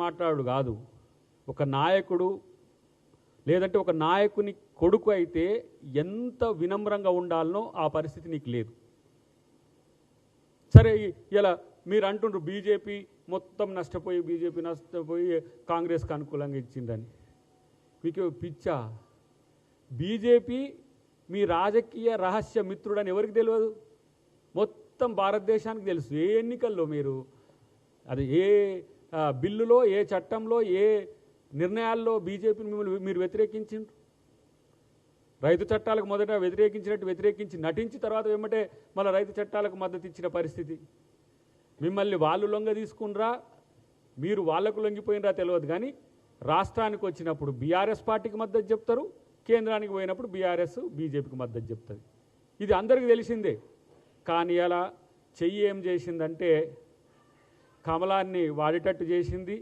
మాట్లాడు కాదు. ఒక నాయకుడు లేదంటే ఒక నాయకుని కొడుకు అయితే ఎంత వినమ్రంగా ఉండాలనో ఆ పరిస్థితి నీకు లేదు. సరే, ఇలా మీరు అంటుండ్రు బీజేపీ మొత్తం నష్టపోయి కాంగ్రెస్కి అనుకూలంగా ఇచ్చిందని. మీకు పిచ్చా? బీజేపీ మీ రాజకీయ రహస్య మిత్రుడని ఎవరికి తెలియదు? మొత్తం భారతదేశానికి తెలుసు. ఏ ఎన్నికల్లో మీరు అది ఏ బిల్లులో, ఏ చట్టంలో, ఏ నిర్ణయాల్లో బీజేపీని మీరు వ్యతిరేకించిండ్రు? రైతు చట్టాలకు మొదట వ్యతిరేకించినట్టు వ్యతిరేకించి నటించి తర్వాత వెంబటే మళ్ళీ రైతు చట్టాలకు మద్దతు ఇచ్చిన పరిస్థితి. మిమ్మల్ని వాళ్ళు లొంగ తీసుకున్నరా, మీరు వాళ్లకు లొంగిపోయినరా తెలియదు. కానీ రాష్ట్రానికి వచ్చినప్పుడు బీఆర్ఎస్ పార్టీకి మద్దతు చెప్తారు, కేంద్రానికి పోయినప్పుడు బీఆర్ఎస్ బీజేపీకి మద్దతు చెప్తుంది. ఇది అందరికీ తెలిసిందే. కానీ అలా చెయ్యి ఏం చేసిందంటే కమలాన్ని వాడేటట్టు చేసింది,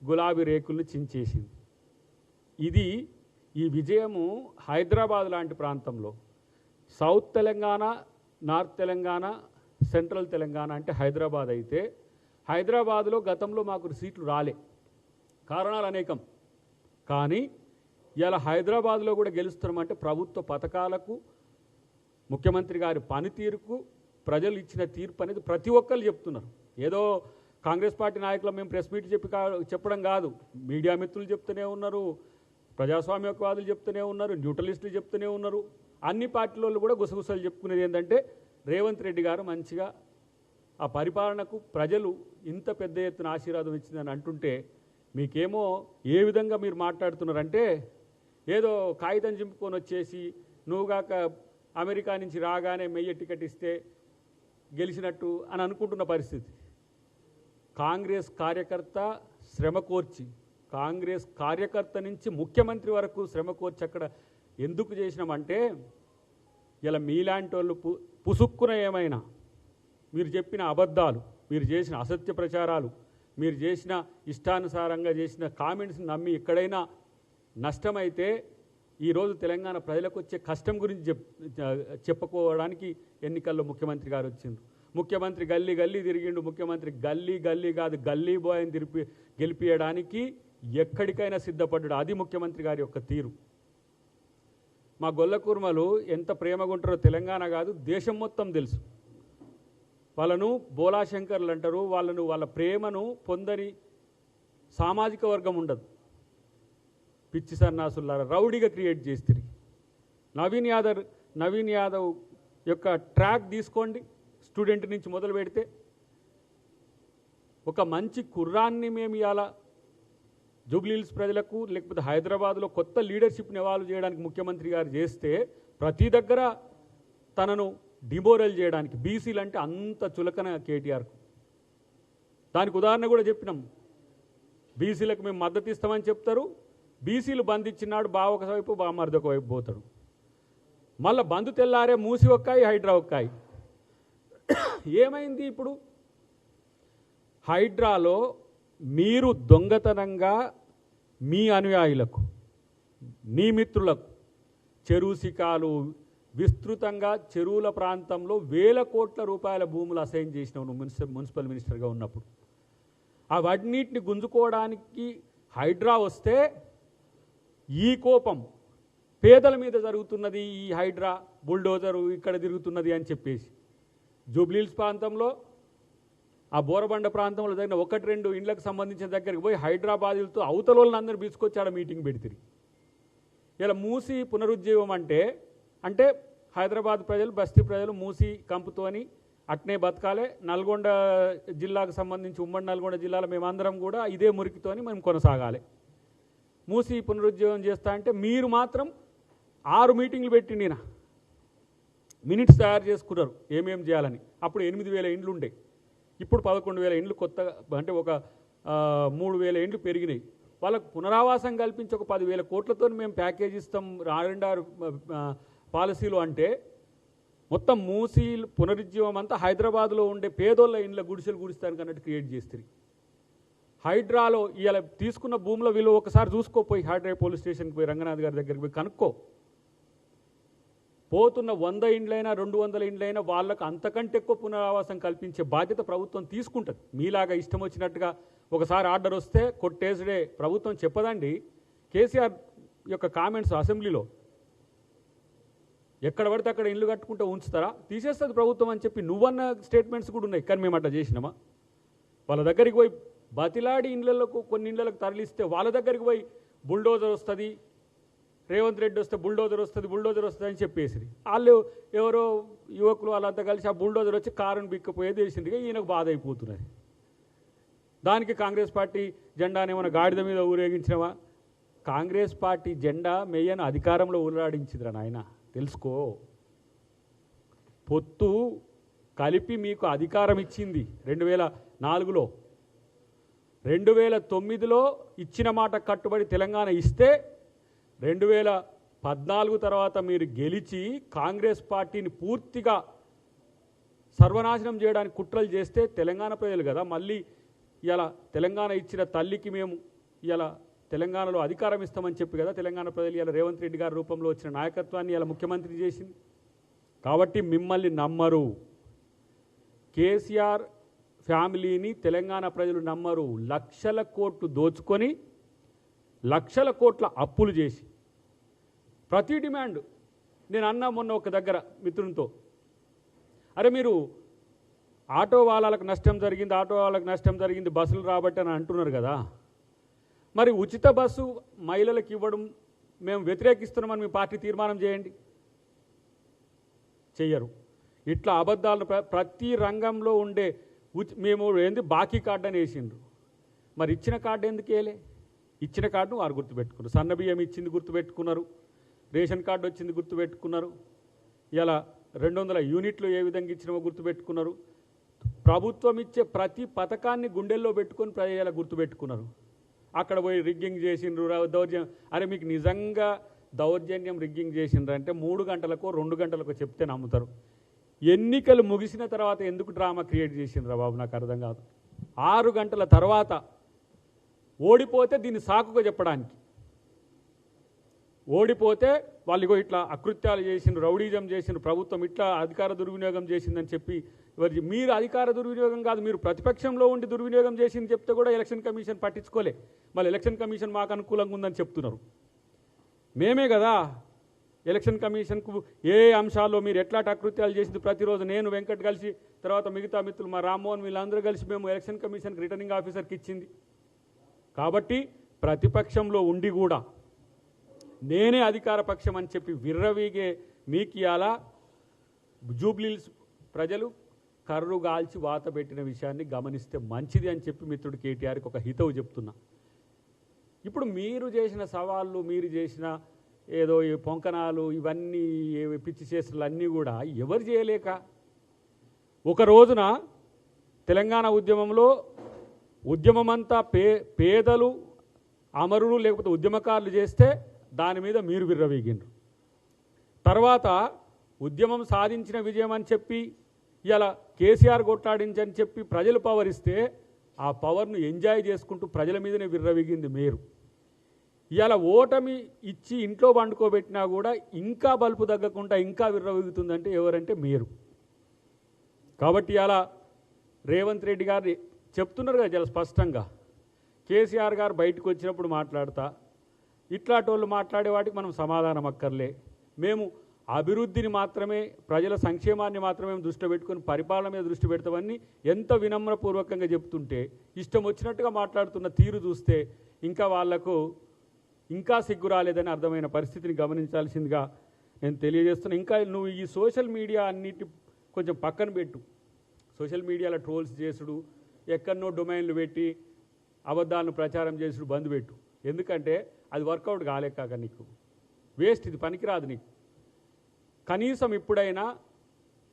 గులాబీ రేకులను చించేసింది. ఇది ఈ విజయము హైదరాబాద్ లాంటి ప్రాంతంలో, south Telangana, north Telangana, central Telangana అంటే హైదరాబాద్ అయితే, హైదరాబాద్లో గతంలో మాకు సీట్లు రాలే, కారణాలు అనేకం. కానీ ఇలా హైదరాబాద్లో కూడా గెలుస్తున్నామంటే ప్రభుత్వ పథకాలకు, ముఖ్యమంత్రి గారి పనితీరుకు ప్రజలు ఇచ్చిన తీర్పు అనేది ప్రతి ఒక్కరు చెప్తున్నారు. ఏదో కాంగ్రెస్ పార్టీ నాయకులు మేము ప్రెస్ మీట్ చెప్పడం కాదు, మీడియా మిత్రులు చెప్తూనే ఉన్నారు, ప్రజాస్వామ్యవాదులు చెప్తూనే ఉన్నారు, న్యూట్రలిస్టులు చెప్తూనే ఉన్నారు. అన్ని పార్టీల కూడా గుసగుసలు చెప్పుకునేది ఏంటంటే రేవంత్ రెడ్డి గారు మంచిగా ఆ పరిపాలనకు ప్రజలు ఇంత పెద్ద ఎత్తున ఆశీర్వాదం ఇచ్చిందని అంటుంటే మీకేమో ఏ విధంగా మీరు మాట్లాడుతున్నారంటే ఏదో కాగితం చింపుకొని వచ్చేసి నువ్వుగాక అమెరికా నుంచి రాగానే మెయ్య టికెట్ ఇస్తే గెలిచినట్టు అని అనుకుంటున్న పరిస్థితి. కాంగ్రెస్ కార్యకర్త శ్రమ కోర్చి, కాంగ్రెస్ కార్యకర్త నుంచి ముఖ్యమంత్రి వరకు శ్రమ కోర్చి అక్కడ ఎందుకు చేసినామంటే ఇలా మీలాంటి వాళ్ళు పుసుక్కున ఏమైనా మీరు చెప్పిన అబద్ధాలు, మీరు చేసిన అసత్య ప్రచారాలు, మీరు చేసిన ఇష్టానుసారంగా చేసిన కామెంట్స్ని నమ్మి ఎక్కడైనా నష్టమైతే ఈరోజు తెలంగాణ ప్రజలకు వచ్చే కష్టం గురించి చెప్పుకోవడానికి ఎన్నికల్లో ముఖ్యమంత్రి గారు వచ్చిండ్రు. ముఖ్యమంత్రి గల్లీ గల్లీ తిరిగిండు. ముఖ్యమంత్రి గల్లీ గల్లీ కాదు గల్లీ బాయ్ని గెలిపియడానికి ఎక్కడికైనా సిద్ధపడ్డాడు. అది ముఖ్యమంత్రి గారి యొక్క తీరు. మా గొల్లకుర్మలు ఎంత ప్రేమగా ఉంటారో తెలంగాణ కాదు దేశం మొత్తం తెలుసు. వాళ్ళను బోలాశంకర్లు అంటారు. వాళ్ళ ప్రేమను పొందని సామాజిక వర్గం ఉండదు. పిచ్చి సన్నాసులారా రౌడీగా క్రియేట్ చేస్తుంది. నవీన్ యాదవ్ యొక్క ట్రాక్ తీసుకోండి. స్టూడెంట్ నుంచి మొదలు పెడితే ఒక మంచి కుర్రాన్ని మేము ఇవాళ జూబ్లీహిల్స్ ప్రజలకు లేకపోతే హైదరాబాద్లో కొత్త లీడర్షిప్ని ఎవాల్వ్ చేయడానికి ముఖ్యమంత్రి గారు చేస్తే ప్రతి దగ్గర తనను డిమోరల్ చేయడానికి బీసీలు అంటే అంత చులకన కేటీఆర్కు. దానికి ఉదాహరణ కూడా చెప్పినాం. బీసీలకు మేము మద్దతు ఇస్తామని చెప్తారు, బీసీలు బంద్ ఇచ్చినాడు బావ ఒకవైపు బామర్ది ఒకవైపు పోతాడు. మళ్ళీ బంద్ తెల్లారే మూసి ఒక్కాయి హైడ్రా ఒక్కాయి. ఏమైంది ఇప్పుడు? హైడ్రాలో మీరు దొంగతనంగా మీ అనుయాయులకు, మీ మిత్రులకు చెరువు శిఖాలు విస్తృతంగా చెరువుల ప్రాంతంలో వేల కోట్ల రూపాయల భూములు అసైన్ చేసినావు నువ్వు మున్సిపల్ మినిస్టర్గా ఉన్నప్పుడు. అవన్నిటిని గుంజుకోవడానికి హైడ్రా వస్తే ఈ కోపం పేదల మీద జరుగుతున్నది, ఈ హైడ్రా బుల్డోజరు ఇక్కడ తిరుగుతున్నది అని చెప్పేసి జూబ్లీహిల్స్ ప్రాంతంలో ఆ బోరబండ ప్రాంతంలో జరిగిన 1-2 ఇండ్లకు సంబంధించిన దగ్గరికి పోయి హైదరాబాదులతో అవతల వాళ్ళని అందరూ తీసుకొచ్చాడ మీటింగ్ పెడితే. ఇలా మూసి పునరుజ్జీవం అంటే హైదరాబాద్ ప్రజలు, బస్తీ ప్రజలు మూసి కంపుతోని అట్నే బతకాలే. నల్గొండ జిల్లాకు సంబంధించి ఉమ్మడి నల్గొండ జిల్లాలో మేమందరం కూడా ఇదే మురికితోని మేము కొనసాగాలి. మూసి పునరుజ్జీవం చేస్తా అంటే మీరు మాత్రం 6 మీటింగ్లు పెట్టిండినా మినిట్స్ తయారు చేసుకున్నారు ఏమేం చేయాలని. అప్పుడు 8,000 ఇండ్లు ఉండే, ఇప్పుడు 11,000 ఇండ్లు కొత్తగా అంటే ఒక 3,000 ఇండ్లు పెరిగినాయి. వాళ్ళకు పునరావాసం కల్పించి ఒక 10,000 కోట్లతో మేము ప్యాకేజ్ ఇస్తాం R&R పాలసీలు అంటే మొత్తం మూసి పునరుజ్జీవం అంతా హైదరాబాద్లో ఉండే పేదోళ్ళ ఇండ్ల గుడిసెలు గుడిస్తానికి అన్నట్టు క్రియేట్ చేస్తుంది. హైడ్రాలో ఇలా తీసుకున్న భూముల విలువ ఒకసారి చూసుకోపోయి హైడ్రా పోలీస్ స్టేషన్కి పోయి రంగనాథ్ గారి దగ్గరికి పోయి కనుక్కో. పోతున్న 100 ఇండ్లైనా 200 ఇండ్లైనా వాళ్ళకు అంతకంటే ఎక్కువ పునరావాసం కల్పించే బాధ్యత ప్రభుత్వం తీసుకుంటుంది. మీలాగా ఇష్టం వచ్చినట్టుగా ఒకసారి ఆర్డర్ వస్తే కొట్టేసుడే ప్రభుత్వం చెప్పదండి. కేసీఆర్ యొక్క కామెంట్స్ అసెంబ్లీలో ఎక్కడ పడితే అక్కడ ఇల్లు కట్టుకుంటే ఉంచుతారా, తీసేస్తుంది ప్రభుత్వం అని చెప్పి నువ్వన్న స్టేట్మెంట్స్ కూడా ఉన్నాయి. కానీ మేము అట్లా చేసినామా? వాళ్ళ దగ్గరికి పోయి బతిలాడి ఇండ్లకు కొన్ని ఇండ్లకు తరలిస్తే వాళ్ళ దగ్గరికి పోయి బుల్డోజర్ వస్తుంది, రేవంత్ రెడ్డి వస్తే బుల్డోజర్ వస్తుంది అని చెప్పేసి వాళ్ళు ఎవరో యువకులు వాళ్ళంతా కలిసి ఆ బుల్డోజర్ వచ్చి కారుని బిక్కపోయేది తెలిసిందిగా ఈయనకు బాధ అయిపోతున్నది. దానికి కాంగ్రెస్ పార్టీ జెండాని ఏమైనా గాడిద మీద ఊరేగించినవా? కాంగ్రెస్ పార్టీ జెండా మెయ్యను అధికారంలో ఊరాడించిందిరా నాయన, తెలుసుకో. పొత్తు కలిపి మీకు అధికారం ఇచ్చింది 2004లో. 2009లో ఇచ్చిన మాట కట్టుబడి తెలంగాణ ఇస్తే 2014 తర్వాత మీరు గెలిచి కాంగ్రెస్ పార్టీని పూర్తిగా సర్వనాశనం చేయడానికి కుట్రలు చేస్తే తెలంగాణ ప్రజలు కదా మళ్ళీ ఇలా తెలంగాణ ఇచ్చిన తల్లికి మేము ఇలా తెలంగాణలో అధికారం ఇస్తామని చెప్పి కదా తెలంగాణ ప్రజలు ఇలా రేవంత్ రెడ్డి గారి రూపంలో వచ్చిన నాయకత్వాన్ని ఇలా ముఖ్యమంత్రి చేసింది. కాబట్టి మిమ్మల్ని నమ్మరు, కేసీఆర్ ఫ్యామిలీని తెలంగాణ ప్రజలు నమ్మరు. లక్షల కోట్లు దోచుకొని లక్షల కోట్ల అప్పులు చేసి ప్రతి డిమాండ్ నేను అన్నా మొన్న ఒక దగ్గర మిత్రునితో, అరే మీరు ఆటో వాళ్ళకి నష్టం జరిగింది బస్సులు రాబట్టి అని అంటున్నారు కదా, మరి ఉచిత బస్సు మహిళలకు ఇవ్వడం మేము వ్యతిరేకిస్తున్నామని మీ పార్టీ తీర్మానం చేయండి. చెయ్యరు. ఇట్లా అబద్ధాలను ప్రతి రంగంలో ఉండే మేము ఏంది బాకీ కార్డు అని వేసిండ్రు. మరి ఇచ్చిన కార్డు ఎందుకు వేయలే? ఇచ్చిన కార్డును వారు గుర్తుపెట్టుకున్నారు. సన్న బియ్యం ఇచ్చింది గుర్తుపెట్టుకున్నారు, రేషన్ కార్డు వచ్చింది గుర్తుపెట్టుకున్నారు, ఇలా 200 యూనిట్లు ఏ విధంగా ఇచ్చినామో గుర్తుపెట్టుకున్నారు. ప్రభుత్వం ఇచ్చే ప్రతి పథకాన్ని గుండెల్లో పెట్టుకొని ప్రజలు గుర్తుపెట్టుకున్నారు. అక్కడ పోయి రిగ్గింగ్ చేసిండ్రు, దౌర్జన్యం. అరే మీకు నిజంగా దౌర్జన్యం రిగ్గింగ్ చేసిండ్రు అంటే 3 గంటలకో 2 గంటలకో చెప్తే నమ్ముతారు. ఎన్నికలు ముగిసిన తర్వాత ఎందుకు డ్రామా క్రియేట్ చేసిండ్రా బాబు నాకు అర్థం కాదు. 6 గంటల తర్వాత ఓడిపోతే దీన్ని సాకుగా చెప్పడానికి, ఓడిపోతే వాళ్ళు ఇట్లా అకృత్యాలు చేసిండ్రు, రౌడీజం చేసిండ్రు, ప్రభుత్వం ఇట్లా అధికార దుర్వినియోగం చేసిందని చెప్పి మీరు అధికార దుర్వినియోగం కాదు, మీరు ప్రతిపక్షంలో ఉండి దుర్వినియోగం చేసింది చెప్తే కూడా ఎలక్షన్ కమిషన్ పట్టించుకోలే. మళ్ళీ ఎలక్షన్ కమిషన్ మాకు అనుకూలంగా ఉందని చెప్తున్నారు. మేమే కదా ఎలక్షన్ కమిషన్కు ఏ అంశాల్లో మీరు ఎట్లాంటి అకృత్యాలు చేసింది ప్రతిరోజు నేను వెంకట్ కలిసి తర్వాత మిగతా మిత్రులు మా రామ్మోహన్ వీళ్ళందరూ కలిసి మేము ఎలక్షన్ కమిషన్కి రిటర్నింగ్ ఆఫీసర్కి ఇచ్చింది. కాబట్టి ప్రతిపక్షంలో ఉండి కూడా నేనే అధికార పక్షం అని చెప్పి విర్రవీగే మీకు ఇవాళ జూబ్లీహిల్స్ ప్రజలు కర్రు గాల్చి వాత పెట్టిన విషయాన్ని గమనిస్తే మంచిది అని చెప్పి మిత్రుడు కేటీఆర్కి ఒక హితవు చెప్తున్నా. ఇప్పుడు మీరు చేసిన సవాళ్ళు, మీరు చేసిన ఏదో ఈ పొంకనాలు, ఇవన్నీ పిచ్చి చేసలు అన్నీ కూడా ఎవరు చేయలేక ఒక రోజున తెలంగాణ ఉద్యమంలో ఉద్యమమంతా పేదలు అమరులు లేకపోతే ఉద్యమకారులు చేస్తే దాని మీద మీరు విర్రవీగిండ్రు. తర్వాత ఉద్యమం సాధించిన విజయం అని చెప్పి ఇలా కేసీఆర్ కొట్లాడించని చెప్పి ప్రజలు పవర్ ఇస్తే ఆ పవర్ను ఎంజాయ్ చేసుకుంటూ ప్రజల మీదనే విర్రవీగింది మీరు. ఇలా ఓటమి ఇచ్చి ఇంట్లో పండుకోబెట్టినా కూడా ఇంకా బలుపు తగ్గకుండా ఇంకా విర్రవీగుతుందంటే ఎవరంటే మీరు. కాబట్టి ఇలా రేవంత్ రెడ్డి గారు చెప్తున్నారు కదా చాలా స్పష్టంగా, కేసీఆర్ గారు బయటకు వచ్చినప్పుడు మాట్లాడతా ఇట్లాంటి వాళ్ళు మాట్లాడే వాటికి మనం సమాధానం అక్కర్లే, మేము అభివృద్ధిని మాత్రమే ప్రజల సంక్షేమాన్ని మాత్రమే దృష్టిలో పెట్టుకొని పరిపాలన మీద దృష్టి పెడతామని ఎంత వినమ్రపూర్వకంగా చెప్తుంటే ఇష్టం వచ్చినట్టుగా మాట్లాడుతున్న తీరు చూస్తే ఇంకా వాళ్లకు ఇంకా సిగ్గు రాలేదని అర్థమైన పరిస్థితిని గమనించాల్సిందిగా నేను తెలియజేస్తున్నా. ఇంకా నువ్వు ఈ సోషల్ మీడియా అన్నిటి కొంచెం పక్కన పెట్టు. సోషల్ మీడియాలో ట్రోల్స్ చేసుడు, ఎక్కడనో డొమైన్లు పెట్టి అబద్ధాలను ప్రచారం చేసుడు బంద్ పెట్టు. ఎందుకంటే అది వర్కౌట్ కాలేక నీకు వేస్ట్, ఇది పనికిరాదు నీకు. కనీసం ఇప్పుడైనా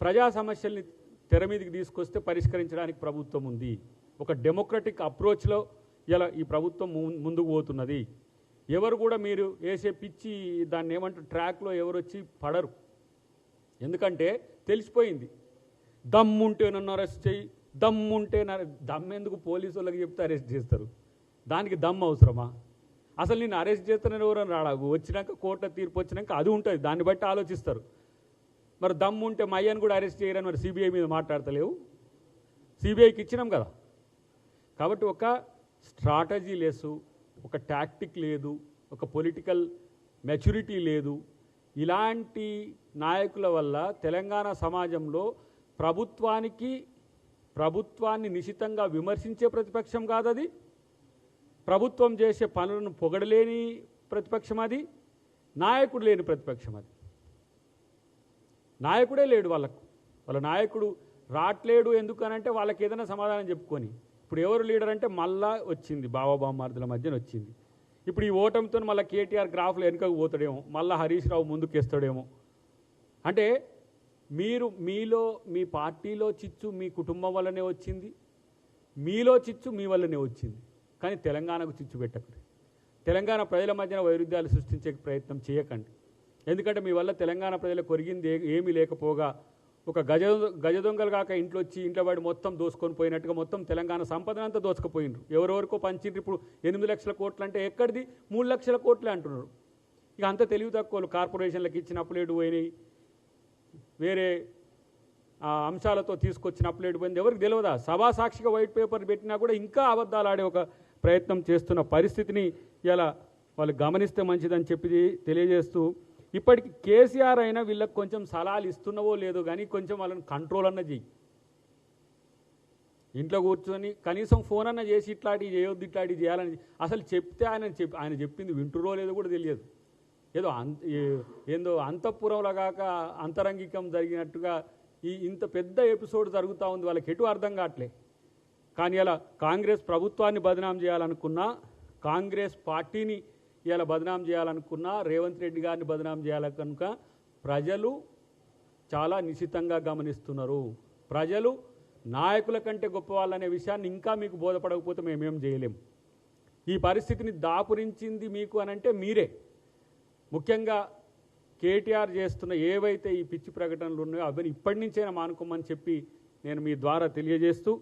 ప్రజా సమస్యల్ని తెర మీదకి తీసుకొస్తే పరిష్కరించడానికి ప్రభుత్వం ఉంది. ఒక డెమోక్రటిక్ అప్రోచ్లో ఇలా ఈ ప్రభుత్వం ముందుకు పోతున్నది. ఎవరు కూడా మీరు వేసే పిచ్చి దాన్ని ఏమంటారు ట్రాక్లో ఎవరు వచ్చి పడరు. ఎందుకంటే తెలిసిపోయింది, దమ్ముంటే నన్ను అరెస్ట్ చేయి, దమ్ముంటే దమ్మెందుకు పోలీసు వాళ్ళకి చెప్తే అరెస్ట్ చేస్తారు, దానికి దమ్ అవసరమా? అసలు నేను అరెస్ట్ చేస్తానని ఎవరైనా రాడాగు, వచ్చినాక కోర్టులో తీర్పు వచ్చినాక అది ఉంటుంది, దాన్ని బట్టి ఆలోచిస్తారు. మరి దమ్ము ఉంటే మయ్యను కూడా అరెస్ట్ చేయరని మరి సిబిఐ మీద మాట్లాడతలేవు, సిబిఐకి ఇచ్చినాం కదా. కాబట్టి ఒక స్ట్రాటజీ లేదు, ఒక టాక్టిక్ లేదు, ఒక పొలిటికల్ మెచ్యూరిటీ లేదు. ఇలాంటి నాయకుల వల్ల తెలంగాణ సమాజంలో ప్రభుత్వాన్ని నిశితంగా విమర్శించే ప్రతిపక్షం కాదది, ప్రభుత్వం చేసే పనులను పొగడలేని ప్రతిపక్షం అది, నాయకుడు లేని ప్రతిపక్షం అది. నాయకుడే లేడు వాళ్ళ నాయకుడు రాట్లేడు ఎందుకనంటే వాళ్ళకి ఏదైనా సమాధానం చెప్పుకొని. ఇప్పుడు ఎవరు లీడర్ అంటే మళ్ళా వచ్చింది బావబామ్మార్దుల మధ్యన వచ్చింది. ఇప్పుడు ఈ ఓటమితో మళ్ళీ కేటీఆర్ గ్రాఫ్లో వెనుకకు పోతాడేమో, మళ్ళీ హరీష్ రావు ముందుకేస్తాడేమో. అంటే మీలో మీ పార్టీలో చిచ్చు మీ కుటుంబం వల్లనే వచ్చింది, మీలో చిచ్చు మీ వల్లనే వచ్చింది. కానీ తెలంగాణకు చిచ్చు పెట్టకండి, తెలంగాణ ప్రజల మధ్యన వైరుధ్యాలు సృష్టించే ప్రయత్నం చేయకండి. ఎందుకంటే మీ వల్ల తెలంగాణ ప్రజలకు ఒరిగింది ఏమీ లేకపోగా ఒక గజ దొంగలు కాక ఇంట్లో వచ్చి ఇంట్లో వాడి మొత్తం దోసుకొని పోయినట్టుగా మొత్తం తెలంగాణ సంపదనంతా దోచుకుపోయినరు. ఎవరెవరికో పంచిండ్రు. ఇప్పుడు 8 లక్షల కోట్లు అంటే ఎక్కడిది 3 లక్షల కోట్లే అంటున్నారు. ఇక అంత తెలివి తక్కువలు కార్పొరేషన్లకు ఇచ్చిన అప్పులేడు పోయినాయి, వేరే అంశాలతో తీసుకొచ్చిన అప్పులేడు పోయింది ఎవరికి తెలియదా? సభా సాక్షిగా వైట్ పేపర్ పెట్టినా కూడా ఇంకా అబద్ధాలు ఆడే ఒక ప్రయత్నం చేస్తున్న పరిస్థితిని ఇలా వాళ్ళు గమనిస్తే మంచిదని చెప్పి తెలియజేస్తూ, ఇప్పటికి కేసీఆర్ అయినా వీళ్ళకి కొంచెం సలహాలు ఇస్తున్నవో లేదో కానీ కొంచెం వాళ్ళని కంట్రోల్ అన్న చెయ్యి. ఇంట్లో కూర్చొని కనీసం ఫోన్ అన్న చేసి ఇట్లాంటివి చేయొద్దు, ఇట్లాంటివి చేయాలని అసలు చెప్తే ఆయన చెప్పింది వింటురో లేదో కూడా తెలియదు. ఏందో అంతఃపురంలో కాక అంతరంగికం జరిగినట్టుగా ఇంత పెద్ద ఎపిసోడ్ జరుగుతూ ఉంది. వాళ్ళకి ఎటు అర్థం కావట్లే. కానీ అలా కాంగ్రెస్ ప్రభుత్వాన్ని బదనాం చేయాలనుకున్నా, కాంగ్రెస్ పార్టీని ఇలా బదనాం చేయాలనుకున్నా, రేవంత్ రెడ్డి గారిని బదనాం చేయాలి కనుక ప్రజలు చాలా నిశితంగా గమనిస్తున్నారు. ప్రజలు నాయకుల కంటే గొప్పవాళ్ళనే విషయాన్ని ఇంకా మీకు బోధపడకపోతే మేమేం చేయలేం. ఈ పరిస్థితిని దాపురించింది మీకు అనంటే మీరే. ముఖ్యంగా కేటీఆర్ చేస్తున్న ఏవైతే ఈ పిచ్చి ప్రకటనలు ఉన్నాయో అవన్నీ ఇప్పటి నుంచైనా మానుకోమని చెప్పి నేను మీ ద్వారా తెలియజేస్తూ,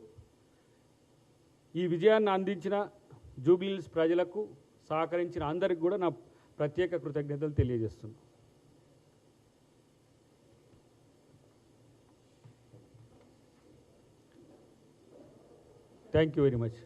ఈ విజయాన్ని అందించిన జూబ్లీహిల్స్ ప్రజలకు సహకరించిన అందరికి కూడా నా ప్రత్యేక కృతజ్ఞతలు తెలియజేస్తున్నాను. Thank you very much.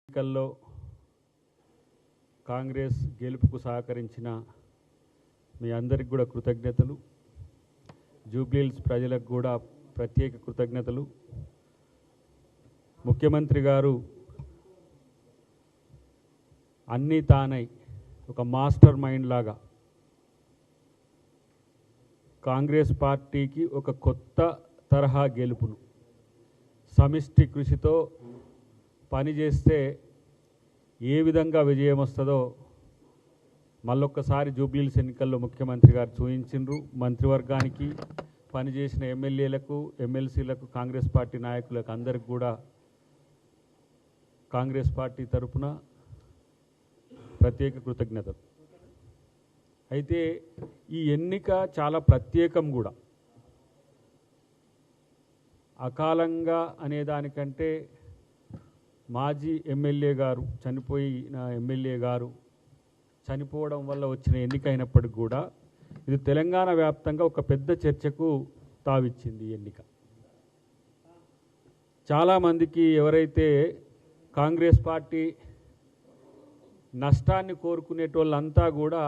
ఎన్నికల్లో కాంగ్రెస్ గెలుపుకు సహకరించిన మీ అందరికి కూడా కృతజ్ఞతలు. జూబ్లీహిల్స్ ప్రజలకు కూడా ప్రత్యేక కృతజ్ఞతలు. ముఖ్యమంత్రి గారు అన్నీ తానై ఒక మాస్టర్ మైండ్ లాగా కాంగ్రెస్ పార్టీకి ఒక కొత్త తరహా గెలుపును సమిష్టి కృషితో పనిచేస్తే ఏ విధంగా విజయం వస్తుందో మళ్ళొక్కసారి జూబ్లీహిల్స్ ఎన్నికల్లో ముఖ్యమంత్రి గారు చూపించిండ్రు. మంత్రివర్గానికి పనిచేసిన ఎమ్మెల్యేలకు, ఎమ్మెల్సీలకు, కాంగ్రెస్ పార్టీ నాయకులకు అందరికి కూడా కాంగ్రెస్ పార్టీ తరఫున ప్రత్యేక కృతజ్ఞతలు. అయితే ఈ ఎన్నిక చాలా ప్రత్యేకం కూడా. అకాలంగా అనేదానికంటే మాజీ ఎమ్మెల్యే గారు చనిపోయిన ఎమ్మెల్యే గారు చనిపోవడం వల్ల వచ్చిన ఎన్నిక అయినప్పటికీ కూడా ఇది తెలంగాణ వ్యాప్తంగా ఒక పెద్ద చర్చకు తావిచ్చింది ఈ ఎన్నిక. చాలామందికి ఎవరైతే కాంగ్రెస్ పార్టీ నష్టాన్ని కోరుకునేటోళ్ళంతా కూడా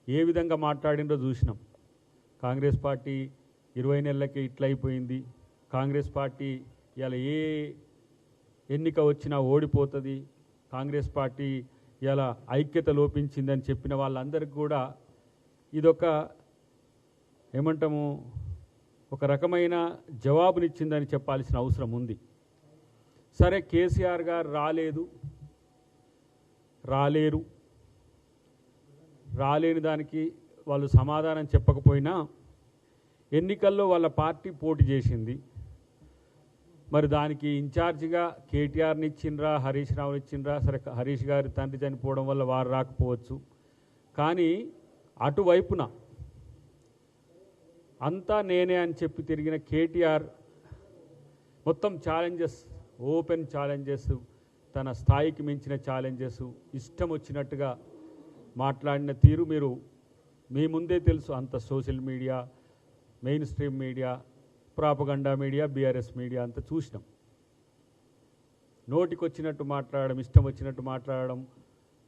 ఏ విధంగా మాట్లాడిందో చూసినాం. కాంగ్రెస్ పార్టీ 20 నెలలకి ఇట్లయిపోయింది, కాంగ్రెస్ పార్టీ ఇలా ఏ ఎన్నిక వచ్చినా ఓడిపోతుంది, కాంగ్రెస్ పార్టీ ఇలా ఐక్యత లోపించిందని చెప్పిన వాళ్ళందరికీ కూడా ఇదొక ఏమంటాము ఒక రకమైన జవాబునిచ్చిందని చెప్పాల్సిన అవసరం ఉంది. సరే, కేసీఆర్ గారు రాలేని దానికి వాళ్ళు సమాధానం చెప్పకపోయినా ఎన్నికల్లో వాళ్ళ పార్టీ పోటీ చేసింది. మరి దానికి ఇన్ఛార్జిగా కేటీఆర్ని ఇచ్చిండ్రా, హరీష్ రావుని ఇచ్చిండ్రా. సరే, హరీష్ గారి తండ్రి చనిపోవడం వల్ల వారు రాకపోవచ్చు. కానీ అటువైపున అంతా నేనే అని చెప్పి తిరిగిన కేటీఆర్ మొత్తం ఛాలెంజెస్, ఓపెన్ ఛాలెంజెస్, తన స్థాయికి మించిన ఛాలెంజెస్, ఇష్టం వచ్చినట్టుగా మాట్లాడిన తీరు మీరు మీ ముందే తెలుసు. అంత social media, main stream media, propaganda media, BRS media అంతా చూసినాం. నోటికి వచ్చినట్టు మాట్లాడడం, ఇష్టం వచ్చినట్టు మాట్లాడడం,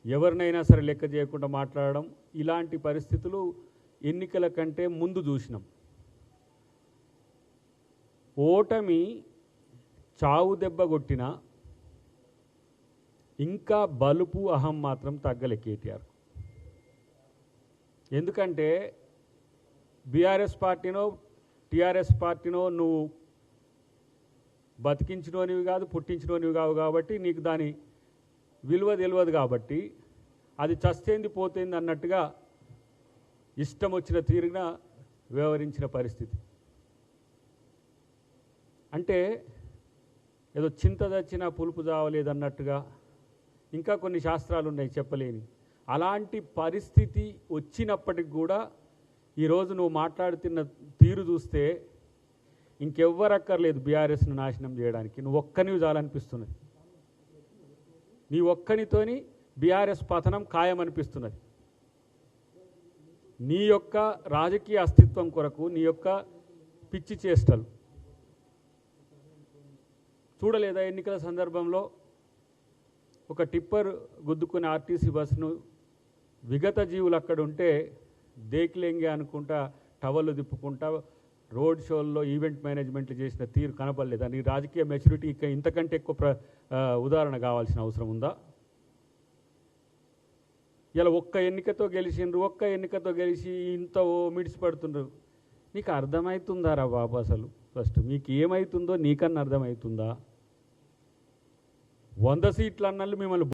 ఎవరినైనా సరే లెక్క చేయకుండా మాట్లాడడం, ఇలాంటి పరిస్థితులు ఎన్నికల కంటే ముందు చూసినాం. ఓటమి చావు దెబ్బ కొట్టినా ఇంకా బలుపు, అహం మాత్రం తగ్గలే కేటీఆర్. ఎందుకంటే బీఆర్ఎస్ పార్టీనో టీఆర్ఎస్ పార్టీనో నువ్వు బతికించినోనివి కాదు, పుట్టించినోనివి కావు కాబట్టి నీకు దాని విలువ తెలియదు. కాబట్టి అది చస్తేంది పోతేంది అన్నట్టుగా ఇష్టం వచ్చిన తీరున వ్యవహరించిన పరిస్థితి. అంటే ఏదో చింత చచ్చినా పులుపు చావలేదన్నట్టుగా ఇంకా కొన్ని శాస్త్రాలు ఉన్నాయి చెప్పలేని. అలాంటి పరిస్థితి వచ్చినప్పటికి కూడా ఈరోజు నువ్వు మాట్లాడుతున్న తీరు చూస్తే ఇంకెవ్వరక్కర్లేదు బీఆర్ఎస్ను నాశనం చేయడానికి. నువ్వు ఒక్కనివి చాలనిపిస్తున్నది. నీ ఒక్కనితోని బీఆర్ఎస్ పతనం ఖాయమనిపిస్తున్నది. నీ యొక్క రాజకీయ అస్తిత్వం కొరకు, నీ యొక్క పిచ్చి చేష్టలు చూడలేదా? ఎన్నికల సందర్భంలో ఒక టిప్పర్ గుద్దుకునే ఆర్టీసీ బస్సును విగత జీవులు అక్కడ ఉంటే దేక్లేంగే అనుకుంటా టవల్లు తిప్పుకుంటా రోడ్ షోల్లో ఈవెంట్ మేనేజ్మెంట్లు చేసిన తీరు కనపడలేదా? నీ రాజకీయ మెచ్యూరిటీ ఇంతకంటే ఎక్కువ ఉదాహరణ కావాల్సిన అవసరం ఉందా? ఇలా ఒక్క ఎన్నికతో గెలిచి ఇంత మిడిసిపడుతుండ్రు. నీకు అర్థమవుతుందా రా బాబు? అసలు ఫస్ట్ మీకు ఏమవుతుందో నీకన్నా అర్థమవుతుందా? 100 సీట్లు అన్నళ్ళు మిమ్మల్ని